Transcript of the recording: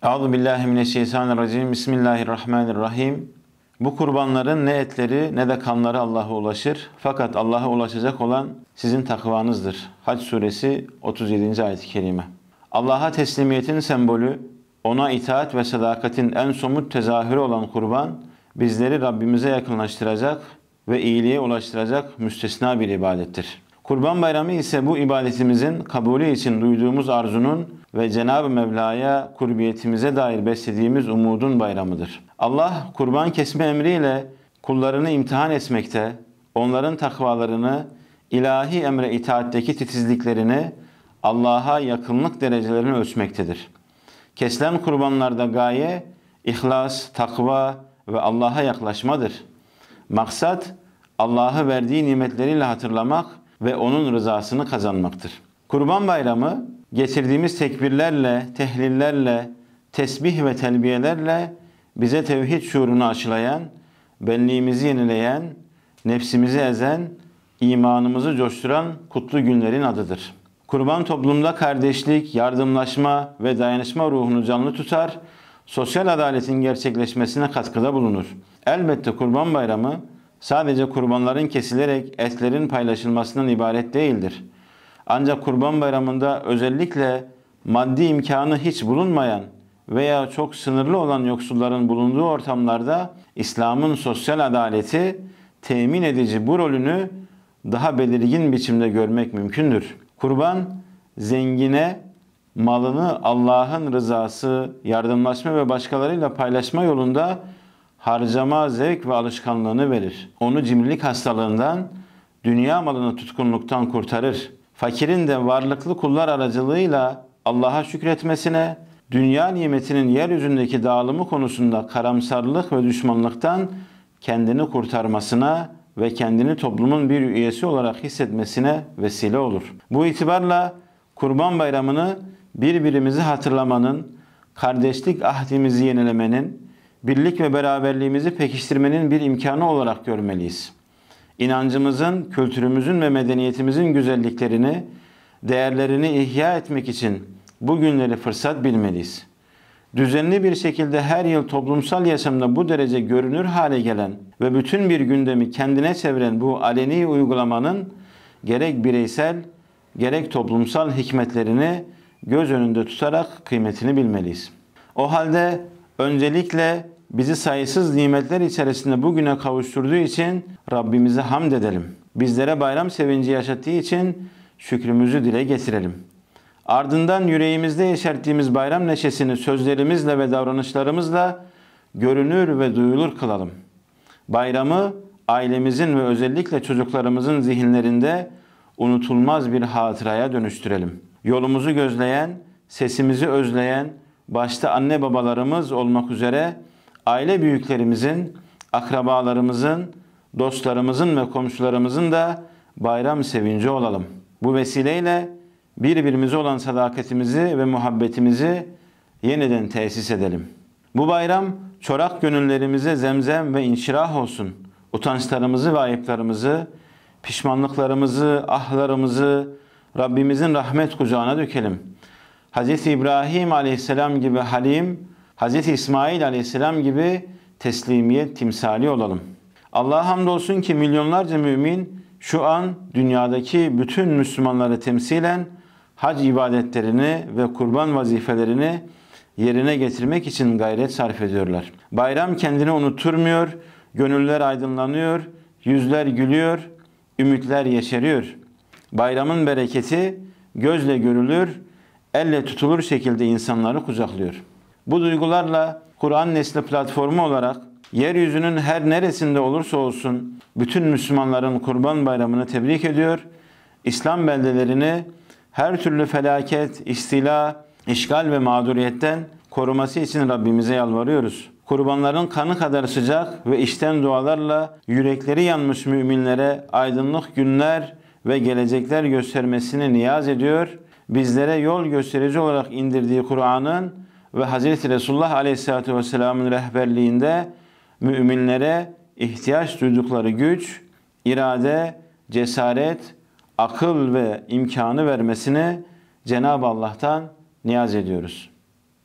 Euzubillahimineşşeytanirracim. Bismillahirrahmanirrahim. Bu kurbanların ne etleri ne de kanları Allah'a ulaşır. Fakat Allah'a ulaşacak olan sizin takvanızdır. Hac suresi 37. ayet-i kerime. Allah'a teslimiyetin sembolü, ona itaat ve sadakatin en somut tezahürü olan kurban, bizleri Rabbimize yakınlaştıracak ve iyiliğe ulaştıracak müstesna bir ibadettir. Kurban Bayramı ise bu ibadetimizin kabulü için duyduğumuz arzunun ve Cenab-ı Mevla'ya kurbiyetimize dair beslediğimiz umudun bayramıdır. Allah kurban kesme emriyle kullarını imtihan etmekte, onların takvalarını, ilahi emre itaatteki titizliklerini, Allah'a yakınlık derecelerini ölçmektedir. Kesilen kurbanlarda gaye, ihlas, takva ve Allah'a yaklaşmadır. Maksat, Allah'ı verdiği nimetleriyle hatırlamak ve onun rızasını kazanmaktır. Kurban Bayramı, getirdiğimiz tekbirlerle, tehlillerle, tesbih ve telbiyelerle bize tevhid şuurunu aşılayan, benliğimizi yenileyen, nefsimizi ezen, imanımızı coşturan kutlu günlerin adıdır. Kurban toplumda kardeşlik, yardımlaşma ve dayanışma ruhunu canlı tutar, sosyal adaletin gerçekleşmesine katkıda bulunur. Elbette Kurban Bayramı sadece kurbanların kesilerek etlerin paylaşılmasından ibaret değildir. Ancak Kurban Bayramı'nda özellikle maddi imkanı hiç bulunmayan veya çok sınırlı olan yoksulların bulunduğu ortamlarda İslam'ın sosyal adaleti temin edici bu rolünü daha belirgin biçimde görmek mümkündür. Kurban, zengine malını Allah'ın rızası, yardımlaşma ve başkalarıyla paylaşma yolunda harcama, zevk ve alışkanlığını verir. Onu cimrilik hastalığından, dünya malını tutkunluktan kurtarır. Fakirin de varlıklı kullar aracılığıyla Allah'a şükretmesine, dünya nimetinin yeryüzündeki dağılımı konusunda karamsarlık ve düşmanlıktan kendini kurtarmasına ve kendini toplumun bir üyesi olarak hissetmesine vesile olur. Bu itibarla Kurban Bayramı'nı birbirimizi hatırlamanın, kardeşlik ahdimizi yenilemenin, birlik ve beraberliğimizi pekiştirmenin bir imkanı olarak görmeliyiz. İnancımızın, kültürümüzün ve medeniyetimizin güzelliklerini, değerlerini ihya etmek için bu günleri fırsat bilmeliyiz. Düzenli bir şekilde her yıl toplumsal yaşamda bu derece görünür hale gelen ve bütün bir gündemi kendine çeviren bu aleni uygulamanın gerek bireysel, gerek toplumsal hikmetlerini göz önünde tutarak kıymetini bilmeliyiz. O halde öncelikle bizi sayısız nimetler içerisinde bugüne kavuşturduğu için Rabbimize hamd edelim. Bizlere bayram sevinci yaşattığı için şükrümüzü dile getirelim. Ardından yüreğimizde yeşerttiğimiz bayram neşesini sözlerimizle ve davranışlarımızla görünür ve duyulur kılalım. Bayramı ailemizin ve özellikle çocuklarımızın zihinlerinde unutulmaz bir hatıraya dönüştürelim. Yolumuzu gözleyen, sesimizi özleyen, başta anne babalarımız olmak üzere aile büyüklerimizin, akrabalarımızın, dostlarımızın ve komşularımızın da bayram sevinci olalım. Bu vesileyle birbirimize olan sadakatimizi ve muhabbetimizi yeniden tesis edelim. Bu bayram çorak gönüllerimize zemzem ve inşirah olsun. Utançlarımızı ve ayıplarımızı, pişmanlıklarımızı, ahlarımızı Rabbimizin rahmet kucağına dökelim. Hz. İbrahim aleyhisselam gibi halim, Hz. İsmail aleyhisselam gibi teslimiyet timsali olalım. Allah'a hamdolsun ki milyonlarca mümin şu an dünyadaki bütün Müslümanları temsilen hac ibadetlerini ve kurban vazifelerini yerine getirmek için gayret sarf ediyorlar. Bayram kendini unutturmuyor, gönüller aydınlanıyor, yüzler gülüyor, ümitler yeşeriyor. Bayramın bereketi gözle görülür, elle tutulur şekilde insanları kucaklıyor. Bu duygularla Kur'an Nesli platformu olarak yeryüzünün her neresinde olursa olsun bütün Müslümanların Kurban Bayramı'nı tebrik ediyor. İslam beldelerini her türlü felaket, istila, işgal ve mağduriyetten koruması için Rabbimize yalvarıyoruz. Kurbanların kanı kadar sıcak ve içten dualarla yürekleri yanmış müminlere aydınlık günler ve gelecekler göstermesini niyaz ediyor. Bizlere yol gösterici olarak indirdiği Kur'an'ın ve Hz. Resulullah Aleyhisselatü Vesselam'ın rehberliğinde müminlere ihtiyaç duydukları güç, irade, cesaret, akıl ve imkanı vermesini Cenab-ı Allah'tan niyaz ediyoruz.